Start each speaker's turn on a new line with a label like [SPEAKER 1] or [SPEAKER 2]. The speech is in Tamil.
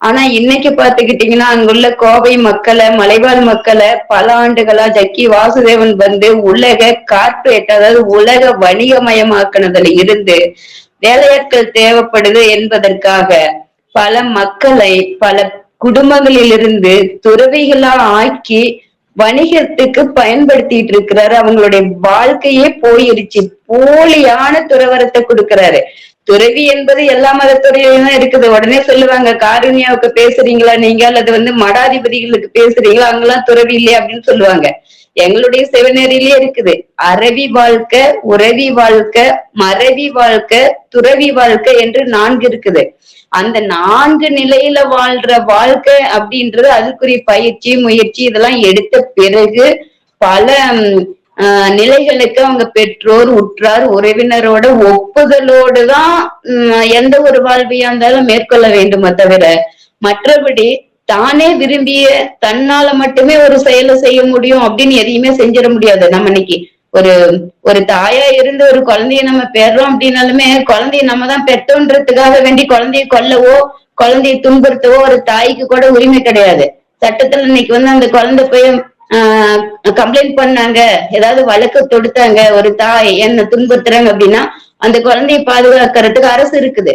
[SPEAKER 1] ஆனா இன்னைக்கு பாத்துக்கிட்டீங்கன்னா, அங்குள்ள கோவை மக்கள, மலைவாழ் மக்கள பல ஆண்டுகளா ஜக்கி வாசுதேவன் வந்து உலக கார்ப்பரேட் அதாவது உலக வணிகமயமாக்குனதுல இருந்து வேலையாட்கள் தேவைப்படுது என்பதற்காக பல மக்களை, பல குடும்பங்களிலிருந்து துறவிகளா ஆக்கி வணிகத்துக்கு பயன்படுத்திட்டு இருக்கிறாரு. அவங்களுடைய வாழ்க்கையே போயிருச்சு. போலியான துறவரத்த குடுக்குறாரு. துறவி என்பது எல்லா மதத்துறையிலும் தான் இருக்குது. உடனே சொல்லுவாங்க, காருண்யாவுக்கு பேசுறீங்களா நீங்க? அல்லது வந்து மடாதிபதிகளுக்கு பேசுறீங்களா? அங்கெல்லாம் துறவி இல்லையா? அப்படின்னு சொல்லுவாங்க. எங்களுடைய சிவநெறியிலே இருக்குது. அறவி வாழ்க்கை, உறவி வாழ்க்கை, மறவி வாழ்க்கை, துறவி வாழ்க்கை என்று 4 இருக்குது. அந்த 4 நிலையில வாழ்ற வாழ்க்கை அப்படின்றது அதுக்குரிய பயிற்சி, முயற்சி இதெல்லாம் எடுத்த பிறகு பல நிலைகளுக்கு அவங்க பெற்றோர், உற்றார், உறவினரோட ஒப்புதலோடு தான் எந்த ஒரு வாழ்வியா இருந்தாலும் மேற்கொள்ள வேண்டுமே தவிர, மற்றபடி தானே விரும்பிய தன்னால மட்டுமே ஒரு செயலை செய்ய முடியும் அப்படின்னு எதையுமே செஞ்சிட முடியாது. நம்ம இன்னைக்கு ஒரு ஒரு தாயா இருந்து ஒரு குழந்தைய நம்ம பெறோம் அப்படின்னாலுமே குழந்தைய நம்ம தான் பெற்றோன்றதுக்காக வேண்டி குழந்தைய கொல்லவோ குழந்தைய துன்புறுத்தவோ ஒரு தாய்க்கு கூட உரிமை கிடையாது. சட்டத்துல இன்னைக்கு வந்து அந்த குழந்தை போய் கம்ப்ளைண்ட் பண்ணாங்க, ஏதாவது வழக்கு தொடுத்தாங்க, ஒரு தாய் என்ன துன்புறுத்துறாங்க அப்படின்னா அந்த குழந்தையை பாதுகாக்கிறதுக்கு அரசு இருக்குது.